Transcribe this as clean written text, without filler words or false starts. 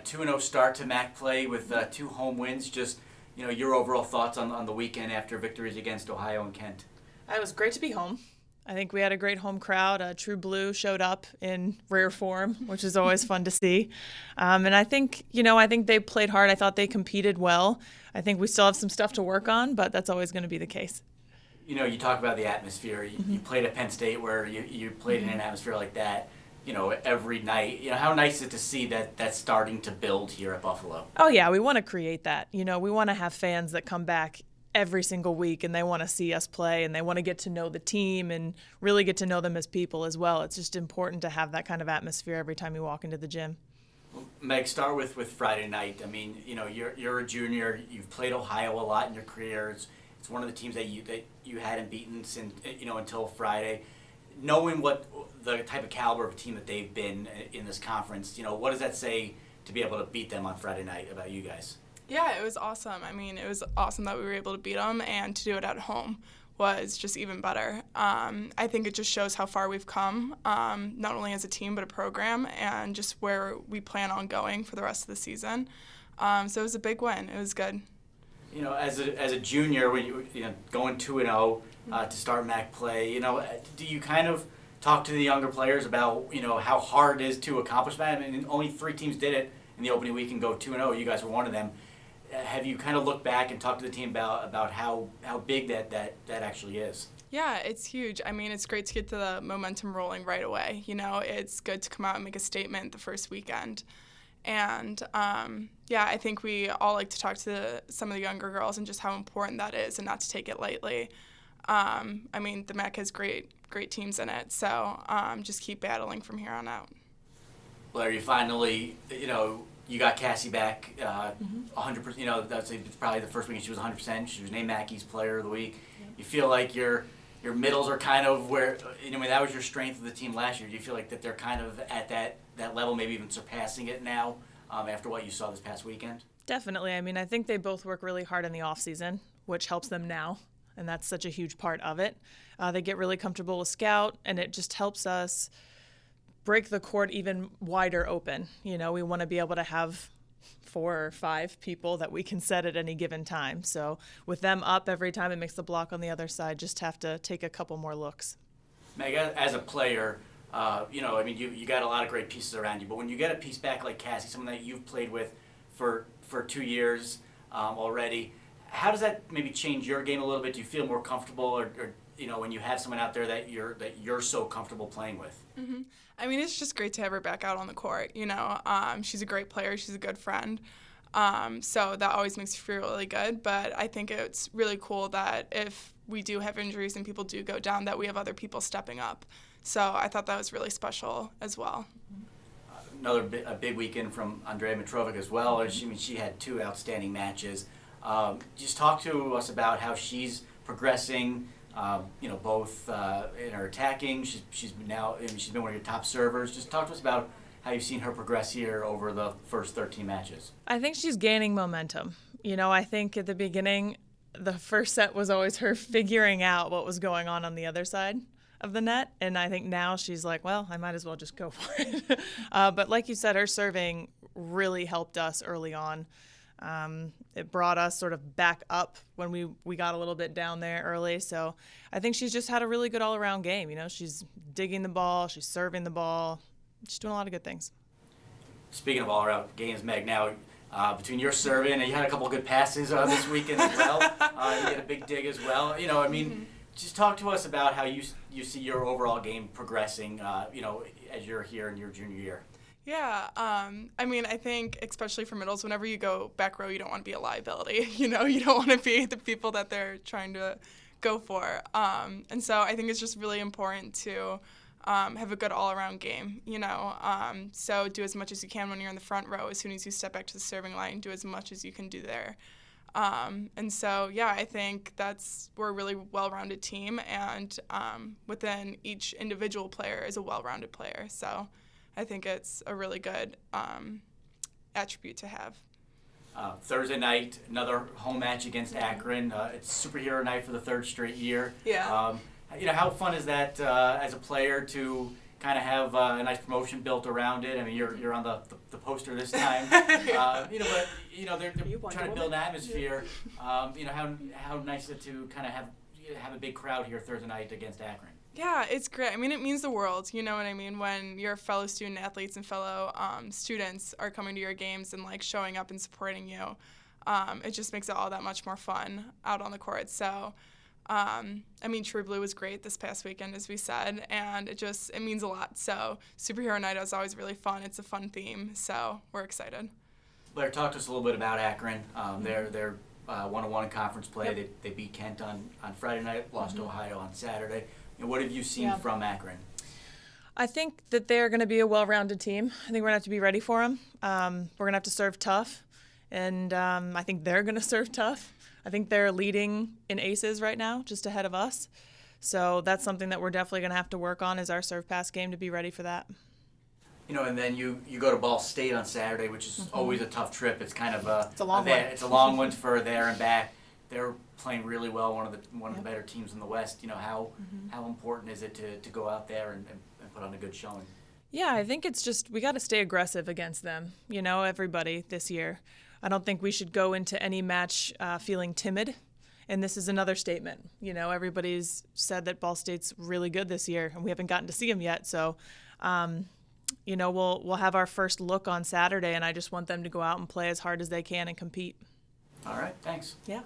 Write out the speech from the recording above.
2-0 start to MAC play with 2 home wins. Just, your overall thoughts on the weekend after victories against Ohio and Kent. It was great to be home. I think we had a great home crowd. True Blue showed up in rare form, which is always fun to see. And I think, they played hard. I thought they competed well. I think we still have some stuff to work on, but that's always going to be the case. You talk about the atmosphere. You played at Penn State where you played in an atmosphere like that, every night. How nice is it to see that that's starting to build here at Buffalo? Oh, yeah, we want to create that. We want to have fans that come back every single week and they want to see us play and they want to get to know the team and really get to know them as people as well. It's just important to have that kind of atmosphere every time you walk into the gym. Meg, start with Friday night. I mean, you're a junior. You've played Ohio a lot in your career. It's one of the teams that you hadn't beaten since until Friday. Knowing what the type of caliber of team that they've been in this conference, what does that say to be able to beat them on Friday night about you guys? Yeah, it was awesome. I mean, it was awesome that we were able to beat them, and to do it at home was just even better. I think it just shows how far we've come, not only as a team but a program, and just where we plan on going for the rest of the season. So it was a big win. It was good. As a junior, when you going 2-0 to start MAC play, do you kind of talk to the younger players about how hard it is to accomplish that? I mean, only 3 teams did it in the opening week and go 2-0. You guys were one of them. Have you kind of looked back and talked to the team about how big that actually is? Yeah, it's huge. I mean, it's great to get the momentum rolling right away. It's good to come out and make a statement the first weekend. And, I think we all like to talk to some of the younger girls and just how important that is and not to take it lightly. I mean, the MAC has great teams in it, so just keep battling from here on out. Blair, you finally, you got Cassie back 100%. That's probably the first weekend she was 100%. She was named Mackey's Player of the Week. Yep. You feel like your middles are kind of where, that was your strength of the team last year. Do you feel like that they're kind of at that level, maybe even surpassing it now after what you saw this past weekend? Definitely. I mean, I think they both work really hard in the off season, which helps them now, and that's such a huge part of it. They get really comfortable with Scout, and it just helps us break the court even wider open. We want to be able to have 4 or 5 people that we can set at any given time. So with them up every time, it makes the block on the other side just have to take a couple more looks. Meg, as a player, you got a lot of great pieces around you, but when you get a piece back like Cassie, someone that you've played with for 2 years already, how does that maybe change your game a little bit? Do you feel more comfortable, or when you have someone out there that you're so comfortable playing with? Mm-hmm. I mean, it's just great to have her back out on the court. She's a great player. She's a good friend. So that always makes you feel really good. But I think it's really cool that if we do have injuries and people do go down, that we have other people stepping up. So I thought that was really special as well. A big weekend from Andre Petrovic as well. She had 2 outstanding matches. Just talk to us about how she's progressing. Both in her attacking. She's been one of your top servers. Just talk to us about how you've seen her progress here over the first 13 matches. I think she's gaining momentum. I think at the beginning, the first set was always her figuring out what was going on the other side of the net. And I think now she's like, well, I might as well just go for it. But like you said, her serving really helped us early on. It brought us sort of back up when we got a little bit down there early. So I think she's just had a really good all-around game. She's digging the ball, she's serving the ball, she's doing a lot of good things. Speaking of all-around games, Meg, now between your serving and you had a couple of good passes this weekend as well. You had a big dig as well. Just talk to us about how you see your overall game progressing. As you're here in your junior year. Yeah, I think especially for middles, whenever you go back row, you don't want to be a liability. You don't want to be the people that they're trying to go for. And so I think it's just really important to have a good all-around game, So do as much as you can when you're in the front row. As soon as you step back to the serving line, do as much as you can do there. And so, I think we're a really well-rounded team, and within each individual player is a well-rounded player. So I think it's a really good attribute to have. Thursday night, another home match against Akron. It's superhero night for the 3rd straight year. Yeah. How fun is that as a player to kind of have a nice promotion built around it. I mean, you're on the poster this time. You know, but you know they're trying to build an atmosphere. You know, how nice is it to kind of have a big crowd here Thursday night against Akron? Yeah, it's great. I mean, it means the world. You know what I mean? When your fellow student athletes and fellow students are coming to your games and like showing up and supporting you, it just makes it all that much more fun out on the court. So, I mean, True Blue was great this past weekend, as we said, and it means a lot. So, Superhero Night is always really fun. It's a fun theme, so we're excited. Blair, talk to us a little bit about Akron. They're 1-1 in conference play. Yep. They beat Kent on Friday night, lost to Ohio on Saturday. And what have you seen from Akron? I think that they're going to be a well-rounded team. I think we're going to have to be ready for them. We're going to have to serve tough, and I think they're going to serve tough. I think they're leading in aces right now, just ahead of us. So that's something that we're definitely going to have to work on is our serve-pass game to be ready for that. You know, and then you go to Ball State on Saturday, which is always a tough trip. It's kind of it's a long one. It's a long one for there and back. They're playing really well, one of the better teams in the West. You know, how important is it to go out there and put on a good showing? Yeah, I think it's just we got to stay aggressive against them, you know, everybody this year. I don't think we should go into any match feeling timid, and this is another statement. You know, everybody's said that Ball State's really good this year, and we haven't gotten to see them yet, so you know, we'll have our first look on Saturday, and I just want them to go out and play as hard as they can and compete. All right, thanks. Yeah.